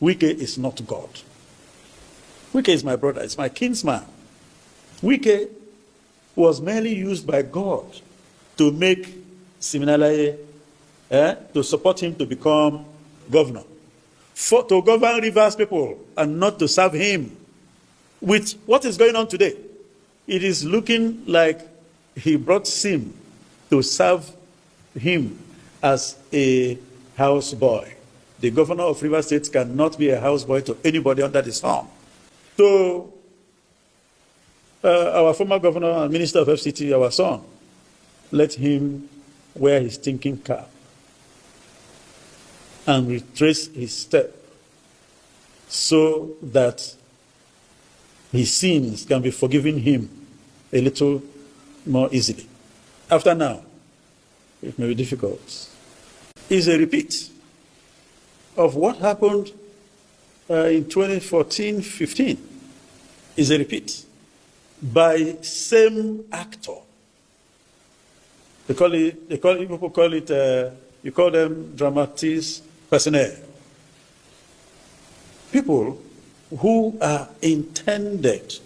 Wike is not God. Wike is my brother, it's my kinsman. Wike was merely used by God to make Siminalayi, to support him to become governor, to govern Rivers people and not to serve him. With what is going on today, it is looking like he brought Sim to serve him as a houseboy. The governor of Rivers State cannot be a houseboy to anybody under the sun. So, our former governor and minister of FCT, our son, let him wear his thinking cap and retrace his step so that his sins can be forgiven him a little more easily. After now, it may be difficult. It's a repeat of what happened in 2014-15. Is a repeat by same actor. People call it, you call them dramatis personnel. People who are intended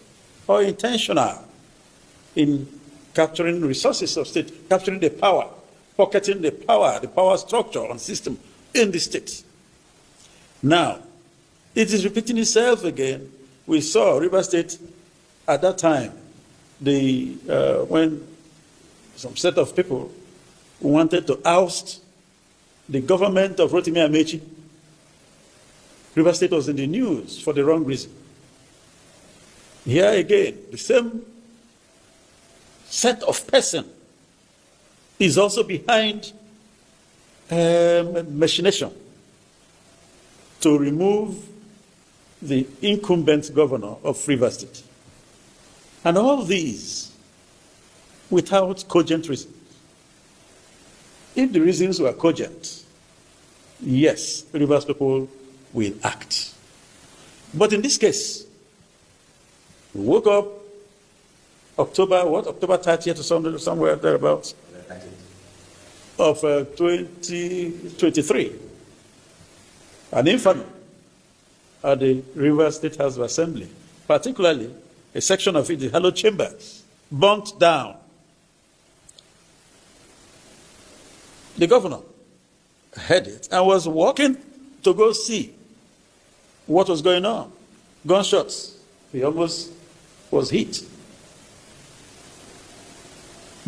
or intentional in capturing resources of state, capturing the power, pocketing the power structure and system in the state. Now, it is repeating itself again. We saw Rivers State at that time, when some set of people wanted to oust the government of Rotimi Amechi. Rivers State was in the news for the wrong reason. Here again, the same set of person is also behind machination to remove the incumbent governor of Rivers State. And all these without cogent reasons. If the reasons were cogent, yes, Rivers people will act. But in this case, we woke up October 30th or somewhere thereabouts of 2023. An inferno at the Rivers State House of Assembly, particularly a section of it, the hallowed chambers, burnt down. The governor heard it and was walking to go see what was going on. Gunshots. He almost was hit.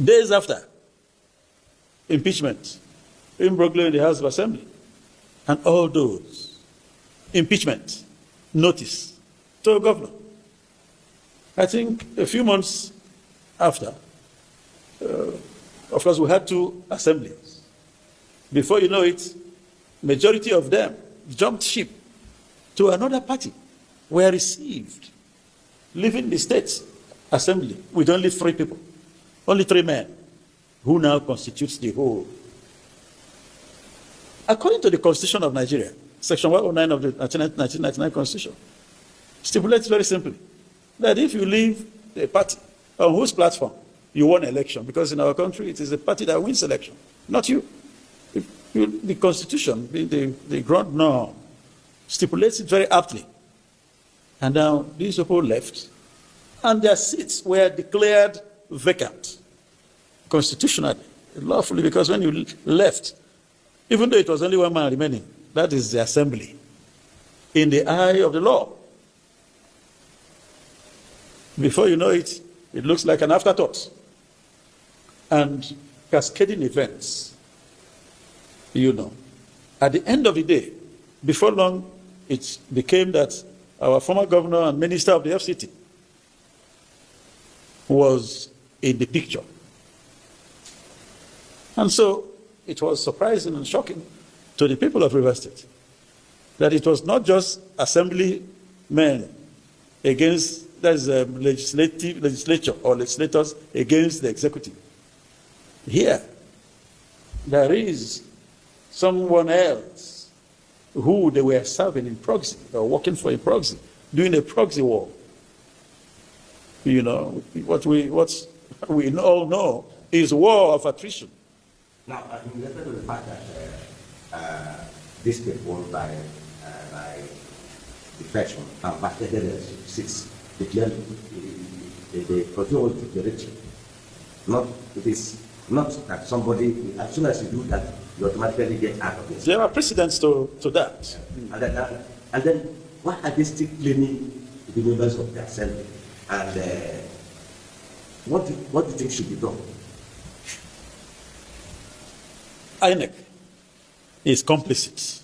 Days after, impeachment, imbroglio in the House of Assembly, and all those impeachment notice to a governor. I think a few months after, of course, we had two assemblies. Before you know it, majority of them jumped ship to another party, were received, leaving the state assembly with only 3 people, only 3 men, who now constitutes the whole. According to the Constitution of Nigeria, Section 109 of the 1999 Constitution, stipulates very simply that if you leave a party on whose platform you won election, because in our country it is a party that wins election, not you. The Constitution, the ground norm, stipulates it very aptly. And now these people left, and their seats were declared vacant constitutionally, lawfully, because when you left, even though it was only 1 man remaining, that is the assembly, in the eye of the law. Before you know it, it looks like an afterthought. And cascading events, you know. At the end of the day, before long, it became that our former governor and minister of the FCT was in the picture. And so it was surprising and shocking to the people of Rivers State that it was not just assemblymen against, that is legislature or legislators against the executive. Here, there is someone else who they were serving in proxy, or working for a proxy, doing a proxy war. You know, what we all know is war of attrition. Now, in respect to the fact that this was by inspection and vacated 6 declared the control to the rich. Not, it is not that somebody, as soon as you do that, you automatically get out of this. There are precedents to that. And then, why are they still claiming the members of the assembly? And what do you think should be done? INEC is complicit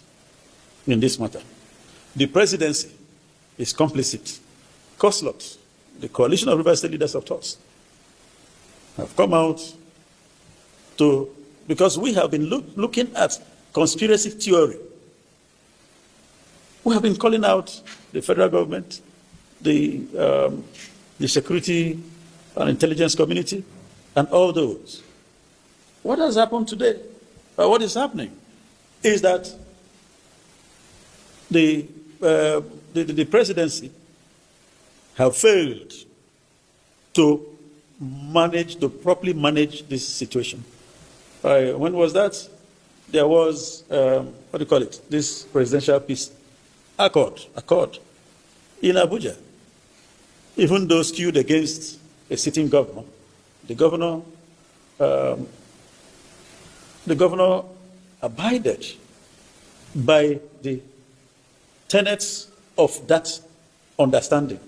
in this matter. The presidency is complicit. COSLOT, the Coalition of River State Leaders of TOS, have come out because we have been looking at conspiracy theory. We have been calling out the federal government, the security and intelligence community, and all those. What has happened today? What is happening is that the presidency have failed to properly manage this situation. When was that? There was, what do you call it? This presidential peace accord in Abuja. Even though skewed against a sitting governor, the governor abided by the tenets of that understanding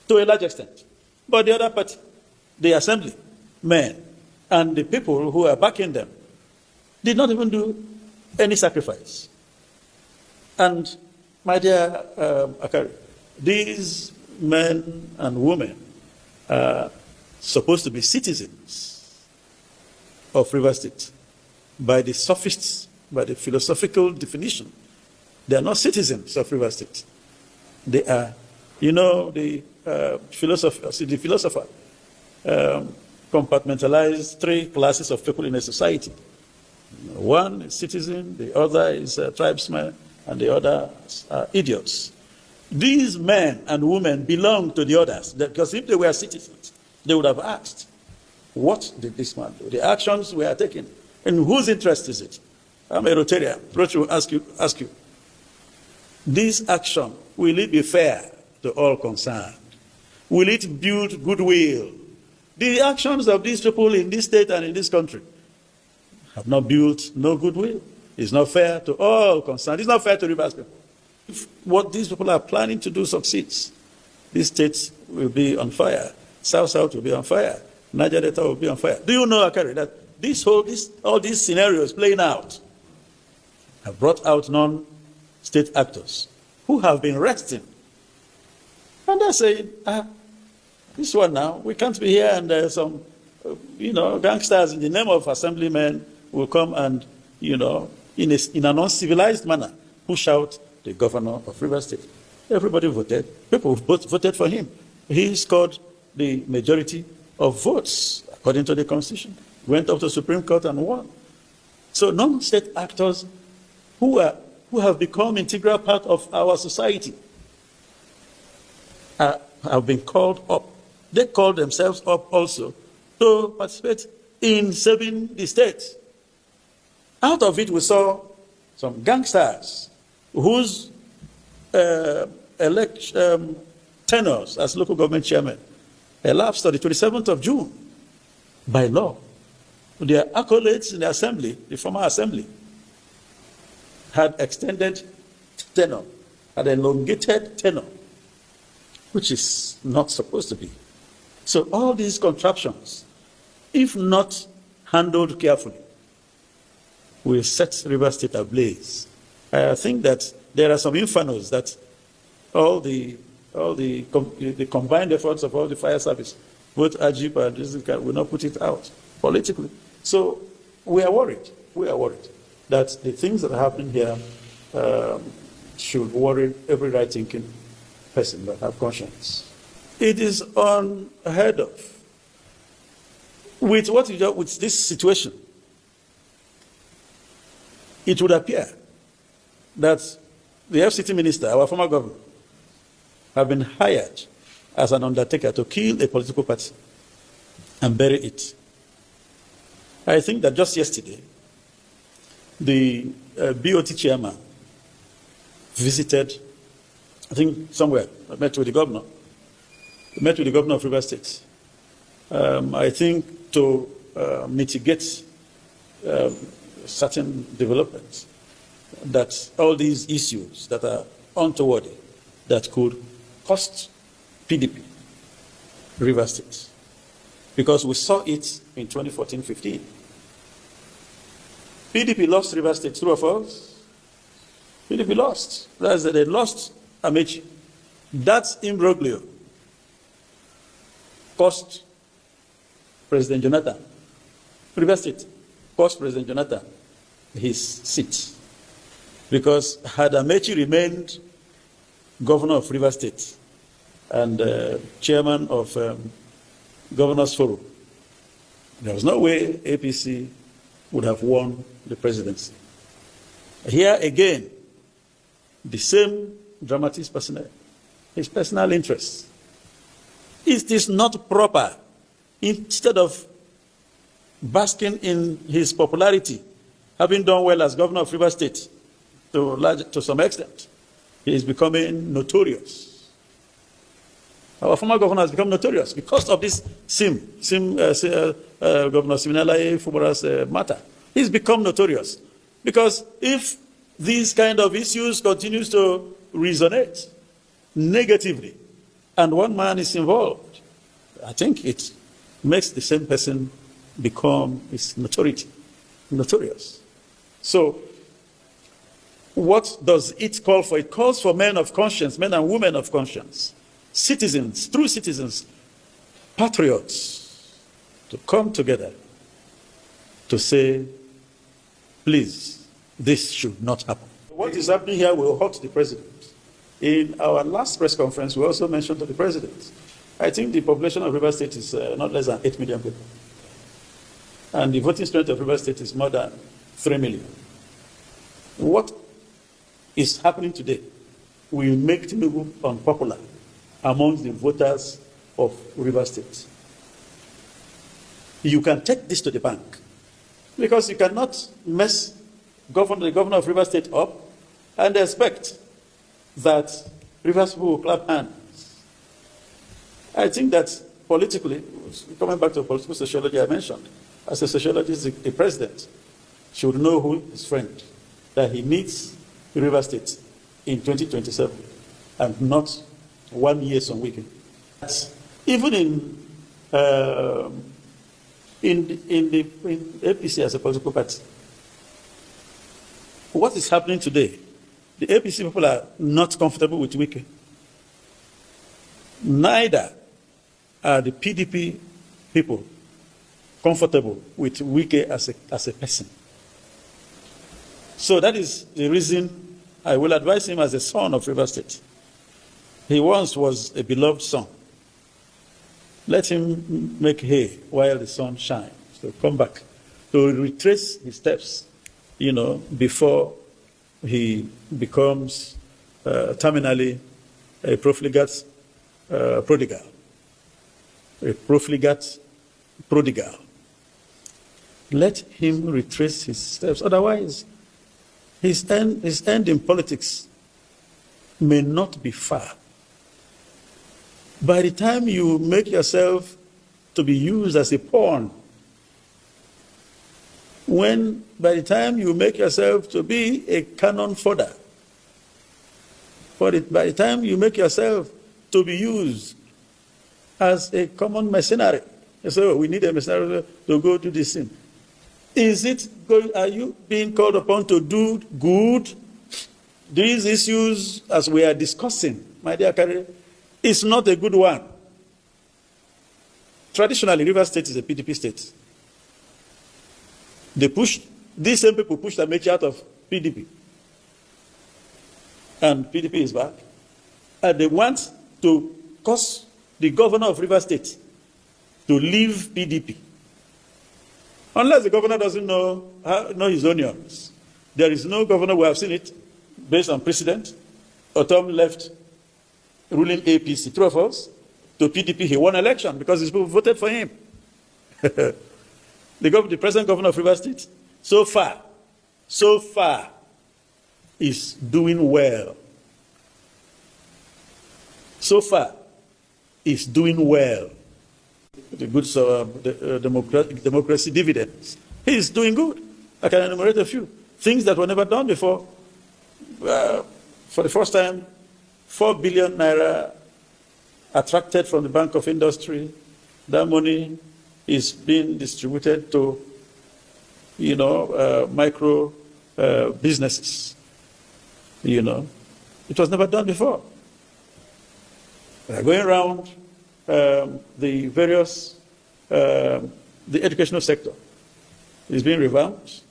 to a large extent. But the other party, the assembly men and the people who are backing them, did not even do any sacrifice. And my dear Akari, these men and women are supposed to be citizens of River State. By the sophists, by the philosophical definition, they are not citizens of River State. They are, the philosopher compartmentalized 3 classes of people in a society. One is citizen, the other is a tribesman, and the other are idiots. These men and women belong to the others, because if they were citizens, they would have asked, what did this man do? The actions we are taking, in whose interest is it? I'm a Rotarian. Roche will ask you, this action, will it be fair to all concerned? Will it build goodwill? The actions of these people in this state and in this country have not built no goodwill. It's not fair to all concerned. It's not fair to Rivers people. If what these people are planning to do succeeds, this state will be on fire. South will be on fire. Niger Delta will be on fire. Do you know, Akari, that all these scenarios playing out have brought out non-state actors who have been resting. And they're saying, this one now, we can't be here and some, gangsters in the name of assemblymen will come and, in an uncivilized manner, push out the governor of River State. Everybody voted. People voted for him. He scored the majority of votes, according to the Constitution. Went up to the Supreme Court and won. So non-state actors who have become integral part of our society have been called up. They called themselves up also to participate in saving the state. Out of it, we saw some gangsters whose tenures as local government chairman elapsed on the 27th of June by law. Their accolades in the assembly, the former assembly, had extended tenure, had elongated tenure, which is not supposed to be. So all these contraptions, if not handled carefully, will set River State ablaze. I think that there are some infernos that all the combined efforts of all the fire service, both AGIP and this will not put it out politically. So we are worried. We are worried that the things that are happening here should worry every right-thinking person that have conscience. It is unheard of. With this situation, it would appear that the FCT minister, our former governor, have been hired as an undertaker to kill a political party and bury it. I think that just yesterday, the BOT chairman visited I think somewhere, I met with the governor. I met with the governor of Rivers State. I think to mitigate certain developments, that all these issues that are untoward, that could cost PDP, Rivers State. Because we saw it in 2014-15. PDP lost Rivers State, true or false? PDP lost. That's that they lost Amechi. That imbroglio cost President Jonathan, Rivers State, cost President Jonathan his seat. Because had Amechi remained governor of Rivers State and chairman of Governors Forum, there was no way APC would have won the presidency. Here again, the same dramatist personnel, his personal interests. It is not proper, instead of basking in his popularity, having done well as governor of Rivers State to some extent, he is becoming notorious. Our former governor has become notorious because of this Governor Siminalayi Fubara's matter. He's become notorious because if these kind of issues continues to resonate negatively and one man is involved, I think it makes the same person become notorious. So what does it call for? It calls for men of conscience, men and women of conscience, citizens, true citizens, patriots, to come together to say, please, this should not happen. What is happening here will hurt the president. In our last press conference, we also mentioned to the president, I think the population of Rivers State is not less than 8 million people. And the voting strength of Rivers State is more than 3 million. What is happening today will make Tinubu unpopular amongst the voters of Rivers State. You can take this to the bank because you cannot mess the governor of Rivers State up and expect that Rivers people will clap hands. I think that politically, coming back to political sociology I mentioned, as a sociologist, the president should know who his friend, that he needs Rivers State in 2027 and not 1 year some weekend. Even in APC as a political party, what is happening today? The APC people are not comfortable with Wike. Neither are the PDP people comfortable with Wike as a person. So that is the reason I will advise him as a son of Rivers State. He once was a beloved son. Let him make hay while the sun shines. So come back to retrace his steps, before he becomes terminally a profligate prodigal. A profligate prodigal. Let him retrace his steps. Otherwise, his end in politics may not be far. By the time you make yourself to be used as a pawn, by the time you make yourself to be a cannon fodder, by the time you make yourself to be used as a common mercenary, so we need a mercenary to go do this thing. Are you being called upon to do good? These issues, as we are discussing, my dear Kari, is not a good one. Traditionally, Rivers State is a PDP state. These same people pushed Amechi out of PDP. And PDP is back. And they want to cause the governor of Rivers State to leave PDP. Unless the governor doesn't know his onions. There is no governor, we have seen it, based on precedent. Otom left ruling APC, true or false, to PDP. He won election because his people voted for him. The present governor of Rivers State, so far, is doing well. so far is doing well. The goods of democracy dividends. He is doing good. I can enumerate a few things that were never done before. For the first time, 4 billion naira attracted from the Bank of Industry. That money is being distributed to, micro businesses. It was never done before. Going around the various, the educational sector is being revamped.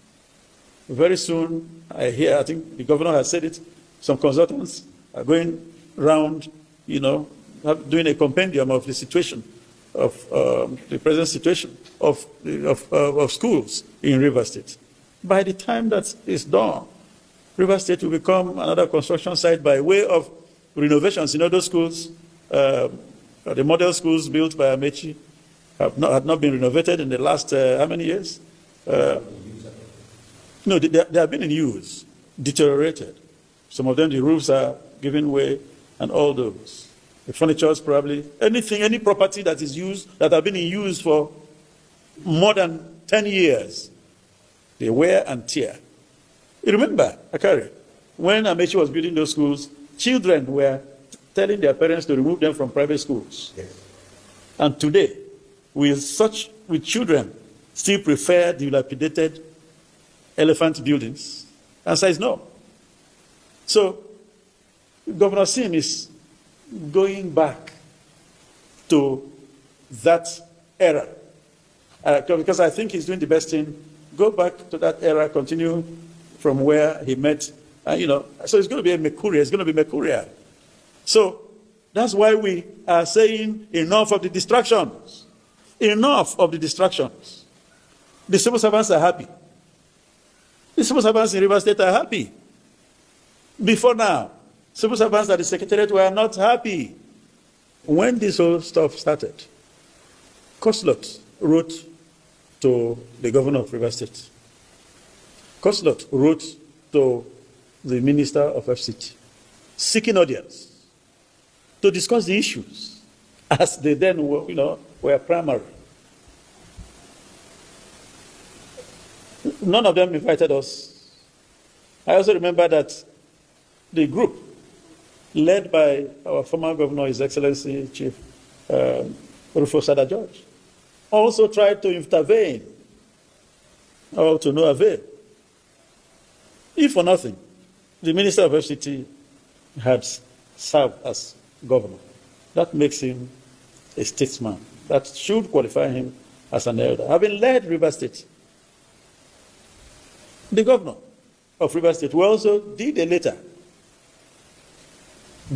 Very soon, I think the governor has said it, some consultants are going around, doing a compendium of the situation, of the present situation of schools in Rivers State. By the time that is done, Rivers State will become another construction site by way of renovations in other schools. The model schools built by Amechi had not been renovated in the last how many years? No, they have been in use, deteriorated. Some of them, the roofs are giving way, and all those. The furniture is probably any property that is used, that have been in use for more than 10 years, they wear and tear. You remember, Akari, when Amechi was building those schools, children were telling their parents to remove them from private schools. Yes. And today, with children still prefer dilapidated elephant buildings? Answer is no. So, Governor Sim is going back to that era. Because I think he's doing the best thing. Go back to that era, continue from where he met. So it's going to be a Mercuria. It's going to be Mercuria. So that's why we are saying enough of the distractions. Enough of the distractions. The civil servants are happy. The civil servants in Rivers State are happy. Before now, civil servants at the Secretariat were not happy. When this whole stuff started, Koslot wrote to the governor of Rivers State. Koslot wrote to the minister of FCT, seeking audience to discuss the issues as they then were primary. None of them invited us. I also remember that the group led by our former governor, His Excellency Chief Rufus Sada George, also tried to intervene, all to no avail. If for nothing, the Minister of FCT had served as governor. That makes him a statesman. That should qualify him as an elder. Having led Rivers State, the governor of Rivers State, we also did a letter.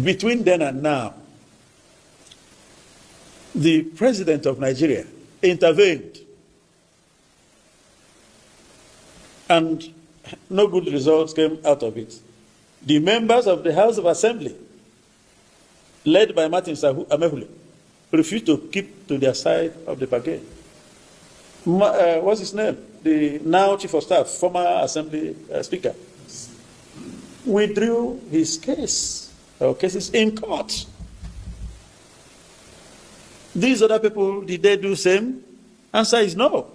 Between then and now, the president of Nigeria intervened, and no good results came out of it. The members of the House of Assembly, led by Martin Sahu Amehule, refused to keep to their side of the bargain. What's his name? The now Chief of Staff, former Assembly Speaker, withdrew his case, or cases in court. These other people, did they do the same? Answer is no.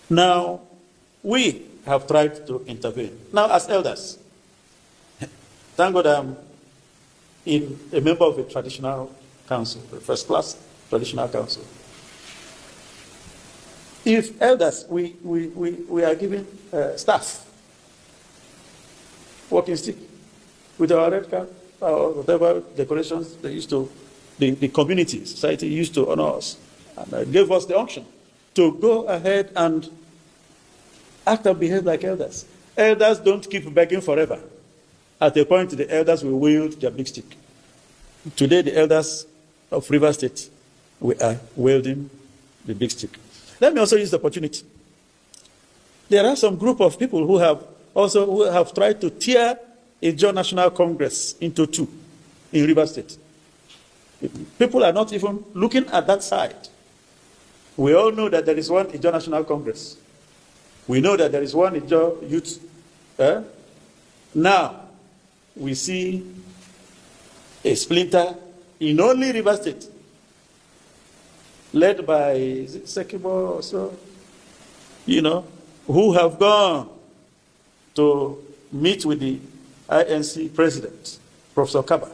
Now, we have tried to intervene. Now, as elders, thank God I'm a member of a traditional council, a first-class traditional council. If elders, we are giving staff walking stick with our red card or whatever decorations they used to, the community, society used to honor us, and gave us the unction to go ahead and act and behave like elders. Elders don't keep begging forever. At a point, the elders will wield their big stick. Today, the elders of Rivers State, we are wielding the big stick. Let me also use the opportunity. There are some group of people who have tried to tear a Ijaw National Congress into two in Rivers State. People are not even looking at that side. We all know that there is one Ijaw National Congress. We know that there is one Ijaw Youth. Now, we see a splinter in only Rivers State, led by Sekibo also, who have gone to meet with the INC president, Professor Kaba.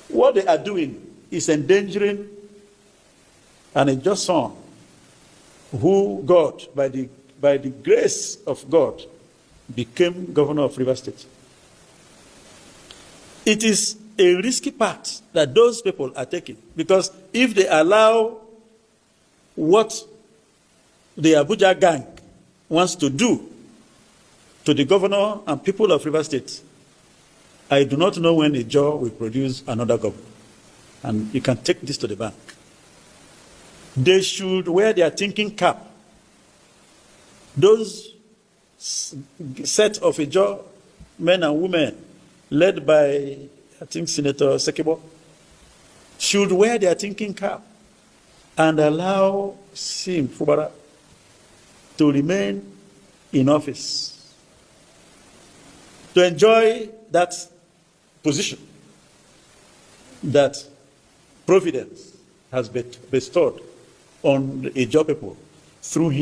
What they are doing is endangering an just son who God, by the grace of God, became governor of Rivers State. It is a risky path that those people are taking, because if they allow what the Abuja gang wants to do to the governor and people of Rivers State, I do not know when Ijaw will produce another governor. And you can take this to the bank. They should wear their thinking cap. Those set of Ijaw men and women, led by, I think, Senator Sekibo, should wear their thinking cap and allow Sim Fubara to remain in office, to enjoy that position that Providence has bestowed on the Ijaw people through him.